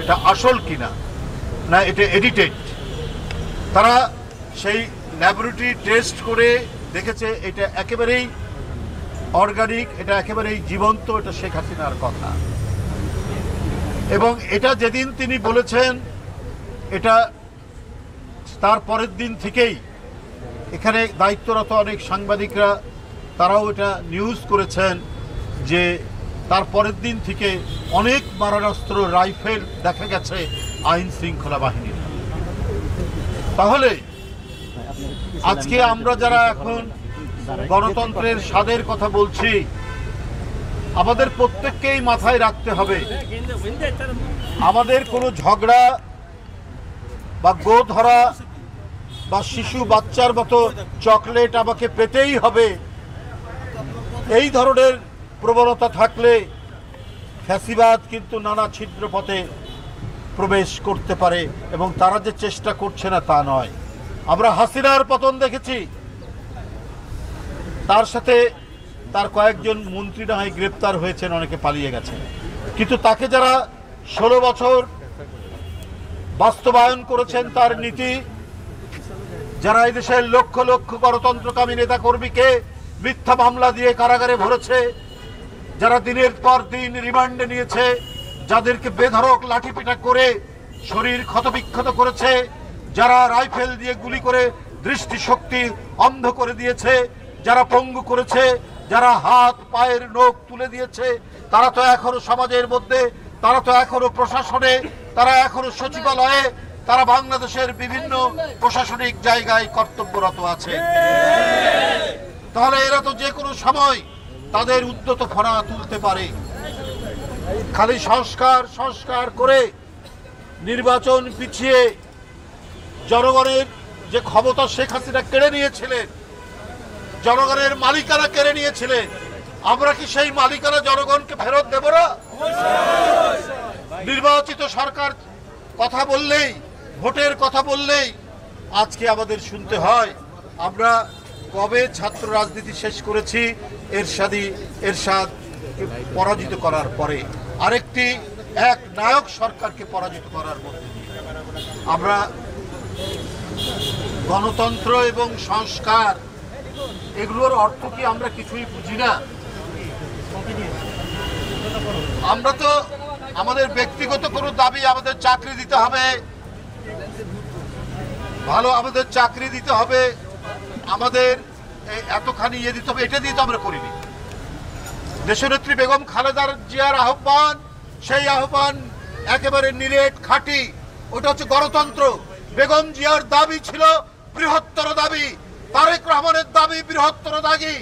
এটা আসল কিনা না এটা এডিটেড। তারা সেই ল্যাবরেটরি টেস্ট করে দেখেছে এটা একেবারেই অর্গানিক, এটা একেবারেই জীবন্ত, এটা শেখ হাসিনার কথা। এবং এটা যেদিন তিনি বলেছেন এটা তার পরের দিন থেকেই এখানে দায়িত্বরত অনেক সাংবাদিকরা তারাও এটা নিউজ করেছেন যে তার পরের দিন থেকে অনেক মারণাস্ত্র রাইফেল দেখা গেছে আইন শৃঙ্খলা বাহিনীর। তাহলে আজকে আমরা যারা এখন গণতন্ত্রের স্বাদের কথা বলছি, আমাদের প্রত্যেককেই মাথায় রাখতে হবে আমাদের কোনো ঝগড়া বা গো ধরা বা শিশু বাচ্চার মতো চকলেট আমাকে পেতেই হবে, এই ধরনের প্রবণতা থাকলে ফ্যাসিবাদ কিন্তু নানা ছিদ্র পথে প্রবেশ করতে পারে। এবং তারা যে চেষ্টা করছে না তা নয়। আমরা হাসিনার পতন দেখেছি, তার সাথে তার কয়েকজন মন্ত্রী না হয় গ্রেপ্তার হয়েছেন, অনেকে পালিয়ে গেছেন, কিন্তু তাকে যারা 16 বছর বাস্তবায়ন করেছেন তার নীতি, যারা এই দেশের লক্ষ লক্ষ গণতন্ত্রকামী নেতা কর্মীকে মিথ্যা মামলা দিয়ে কারাগারে ভরেছে, যারা দিনের পর দিন রিমান্ডে নিয়েছে, যাদেরকে বেধড়ক লাঠিপেটা করে শরীর ক্ষতবিক্ষত করেছে, যারা রাইফেল দিয়ে গুলি করে দৃষ্টিশক্তি অন্ধ করে দিয়েছে, যারা পঙ্গু করেছে, যারা হাত পায়ের নখ তুলে দিয়েছে, তারা তো এখনো সমাজের মধ্যে, তারা তো এখনো প্রশাসনে, তারা এখনো সচিবালয়ে, তারা বাংলাদেশের বিভিন্ন প্রশাসনিক জায়গায় কর্তব্যরত আছে। তাহলে এরা তো যে কোনো সময় তাদের উদ্যত ফনা তুলতে পারে। খালি সংস্কার সংস্কার করে নির্বাচন পিছিয়ে জনগণের যে ক্ষমতা শেখ হাসিনা কেড়ে নিয়েছিলেন, জনগণের মালিকানা কেড়ে নিয়েছিলেন, আমরা কি সেই মালিকানা জনগণকে ফেরত দেব না? নির্বাচিত সরকার কথা বললেই, ভোটের কথা বললেই আজকে আমাদের শুনতে হয় আমরা কবে ছাত্র রাজনীতি শেষ করেছি এরশাদ পরাজিত করার পরে, আরেকটি এক নায়ক সরকারকে পরাজিত করার মধ্যে দিয়ে। আমরা গণতন্ত্র এবং সংস্কার এগুলোর অর্থ কি আমরা কিছুই বুঝি না। আমরা তো আমাদের ব্যক্তিগত কোনো দাবি, আমাদের চাকরি দিতে হবে, ভালো আমাদের চাকরি দিতে হবে, আমাদের এতখানি ইয়ে দিতে হবে, এটা দিয়ে তো আমরা করিনি। দেশনেত্রী বেগম খালেদা জিয়ার আহ্বান, সেই আহ্বান একেবারে নিরেট খাঁটি, ওটা হচ্ছে গণতন্ত্র। বেগম জিয়ার দাবি ছিল বৃহত্তর দাবি, তারেক রহমানের দাবি বৃহত্তর দাবি,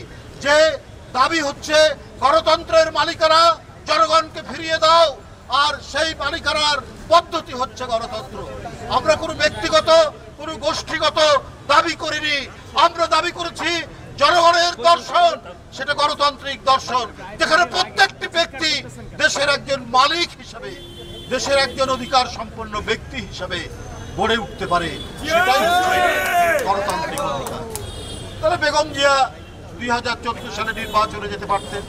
যে দাবি হচ্ছে গণতন্ত্রের মালিকানা জনগণকে ফিরিয়ে দাও, আর সেই মালিকানার পদ্ধতি হচ্ছে গণতন্ত্র। আমরা কোনো ব্যক্তিগত কোনো গোষ্ঠীগত দাবি করিনি, আমরা দাবি করেছি জনগণের দর্শন, সেটা গণতান্ত্রিক দর্শন, যেখানে প্রত্যেকটি ব্যক্তি দেশের একজন মালিক হিসেবে, দেশের একজন অধিকার সম্পন্ন ব্যক্তি হিসেবে গড়ে উঠতে পারে, সেটাই হচ্ছে গণতান্ত্রিক অধিকার। তাহলে বেগম জিয়া 2014 সালে নির্বাচনে যেতে পারতেন।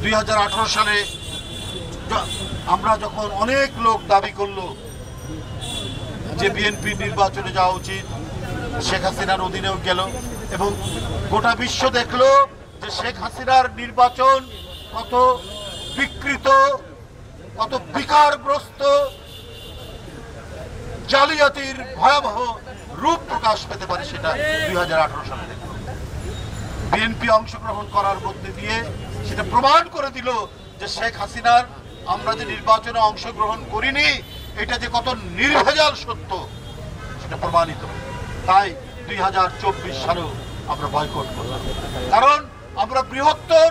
2018 সালে আমরা যখন অনেক লোক দাবি করলো যে বিএনপি নির্বাচনে যাওয়া উচিত, শেখ হাসিনার অধীনেও গেল এবং গোটা বিশ্ব দেখলো যে শেখ হাসিনার নির্বাচন কত বিকৃত, কত বিকারগ্রস্ত, জালিয়াতির ভয়াবহ রূপ প্রকাশ পেতে পারে, সেটা 2018 সালে দেখল। বিএনপি অংশগ্রহণ করার মধ্যে দিয়ে সেটা প্রমাণ করে দিল যে শেখ হাসিনার আমরা যে নির্বাচনে অংশগ্রহণ করিনি এটা যে কত নির্ভেজাল সত্য সেটা প্রমাণিত। তাই 2024 সালেও আমরা বয়কট করলাম, কারণ আমরা বৃহত্তর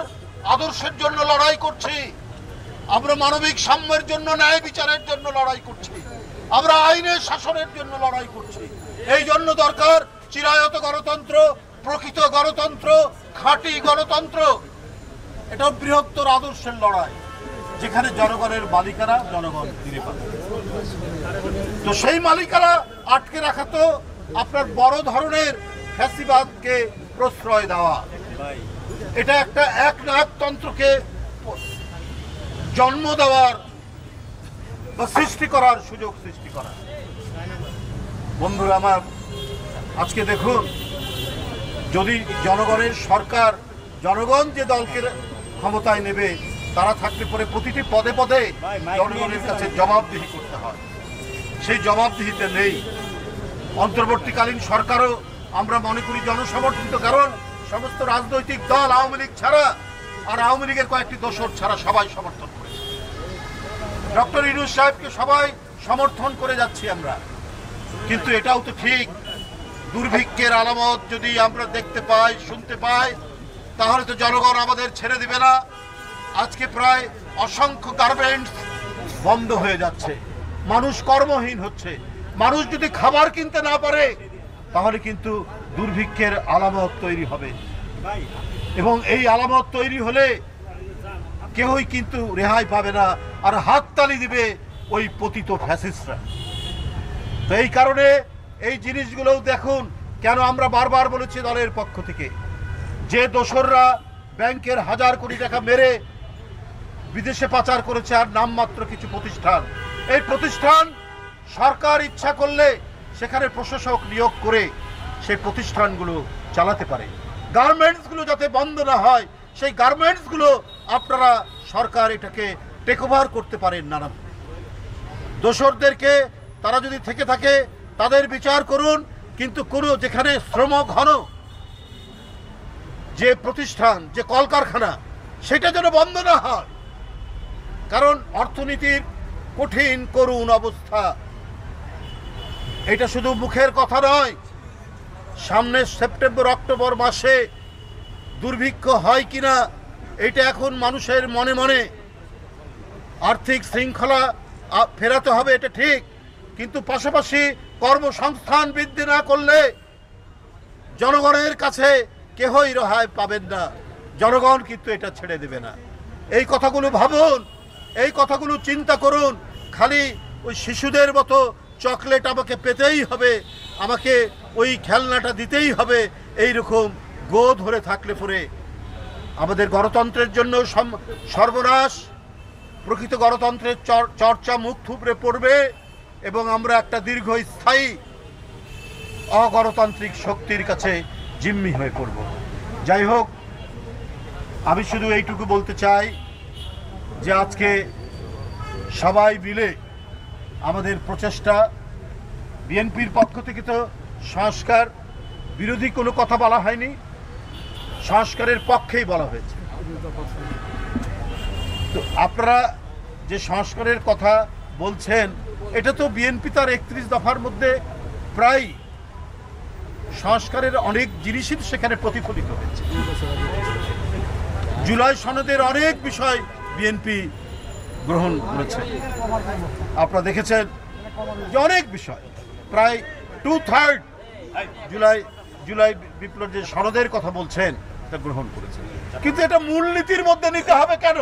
আদর্শের জন্য লড়াই করছি, আমরা মানবিক সাম্যের জন্য, ন্যায় বিচারের জন্য লড়াই করছি, আমরা আইনের শাসনের জন্য লড়াই করছি। এই জন্য দরকার চিরায়ত গণতন্ত্র, প্রকৃত গণতন্ত্র, খাঁটি গণতন্ত্র। এটা বৃহত্তর আদর্শের লড়াই, যেখানে জনগণের মালিকানা জনগণ ফিরে পাবে। তো সেই মালিকানা আটকে রাখা তো আপনার বড় ধরনের ফ্যাসিবাদকে প্রশ্রয় দেওয়া, এটা একটা একনায়কতন্ত্রকে জন্ম দেওয়ার বা সৃষ্টি করার সুযোগ সৃষ্টি করা। বন্ধুরা আমার, আজকে দেখুন, যদি জনগণের সরকার, জনগণ যে দলকে ক্ষমতায় নেবে তারা থাকলে পরে প্রতিটি পদে পদে জনগণের কাছে জবাবদিহি করতে হয়। সেই জবাবদিহিতে নেই। অন্তর্বর্তীকালীন সরকারও আমরা মনে করি জনসমর্থিত, কারণ সমস্ত রাজনৈতিক দল আওয়ামী লীগ ছাড়া আর আওয়ামী লীগের কয়েকটি দোসর ছাড়া সবাই সমর্থন করেছে। ডক্টর ইউনূস সাহেবকে সবাই সমর্থন করে যাচ্ছি আমরা। কিন্তু এটাও তো ঠিক, দুর্ভিক্ষের আলামত যদি আমরা দেখতে পাই, শুনতে পাই, তাহলে তো জনগণ আমাদের ছেড়ে দিবে না। আজকে প্রায় অসংখ্য গার্মেন্টস বন্ধ হয়ে যাচ্ছে, মানুষ কর্মহীন হচ্ছে। মানুষ যদি খাবার কিনতে না পারে তাহলে কিন্তু দুর্ভিক্ষের আলামত তৈরি হবে, এবং এই আলামত তৈরি হলে কেউই কিন্তু রেহাই পাবে না, আর হাততালি দিবে ওই পতিত ফ্যাসিস্টরা। তো এই কারণে এই জিনিসগুলোও দেখুন, কেন আমরা বারবার বলেছি দলের পক্ষ থেকে, যে দোসররা ব্যাংকের হাজার কোটি টাকা মেরে বিদেশে পাচার করেছে আর নামমাত্র কিছু প্রতিষ্ঠান, এই প্রতিষ্ঠান সরকার ইচ্ছা করলে সেখানে প্রশাসক নিয়োগ করে সেই প্রতিষ্ঠানগুলো চালাতে পারে। গার্মেন্টসগুলো যাতে বন্ধ না হয়, সেই গার্মেন্টসগুলো আপনারা সরকার এটাকে টেক ওভার করতে পারেন। নানা দোসরদেরকে তারা যদি থেকে থাকে তাদের বিচার করুন, কিন্তু কোনো যেখানে শ্রম ঘন যে প্রতিষ্ঠান, যে কলকারখানা, সেটা যেন বন্ধ না হয়। কারণ অর্থনীতির কঠিন করুণ অবস্থা, এটা শুধু মুখের কথা নয়। সামনে সেপ্টেম্বর অক্টোবর মাসে দুর্ভিক্ষ হয় কিনা এটা এখন মানুষের মনে মনে। আর্থিক শৃঙ্খলা ফেরাতে হবে, এটা ঠিক, কিন্তু পাশাপাশি কর্মসংস্থান বৃদ্ধি না করলে জনগণের কাছে কেহই রেহাই পাবেন না। জনগণ কিন্তু এটা ছেড়ে দেবে না। এই কথাগুলো ভাবুন, এই কথাগুলো চিন্তা করুন। খালি ওই শিশুদের মতো চকলেট আমাকে পেতেই হবে, আমাকে ওই খেলনাটা দিতেই হবে, এইরকম গো ধরে থাকলে পরে আমাদের গণতন্ত্রের জন্য সর্বনাশ, প্রকৃত গণতন্ত্রের চর্চা মুখ থুবড়ে পড়বে, এবং আমরা একটা দীর্ঘস্থায়ী অগণতান্ত্রিক শক্তির কাছে জিম্মি হয়ে পড়ব। যাই হোক, আমি শুধু এইটুকু বলতে চাই যে আজকে সবাই মিলে আমাদের প্রচেষ্টা, বিএনপির পক্ষ থেকে তো সংস্কার বিরোধী কোনো কথা বলা হয়নি, সংস্কারের পক্ষেই বলা হয়েছে। তো আপনারা যে সংস্কারের কথা বলছেন, এটা তো বিএনপি তার 31 দফার মধ্যে প্রায় সংস্কারের অনেক জিনিসই সেখানে প্রতিফলিত হয়েছে। জুলাই সনদের অনেক বিষয় বিএনপি গ্রহণ করেছে। আপনারা দেখেছেন যে অনেক বিষয়, প্রায় 2/3 জুলাই বিপ্লব যে সনদের কথা বলছেন তা গ্রহণ করেছে। কিন্তু এটা মূলনীতির মধ্যে নিতে হবে কেন?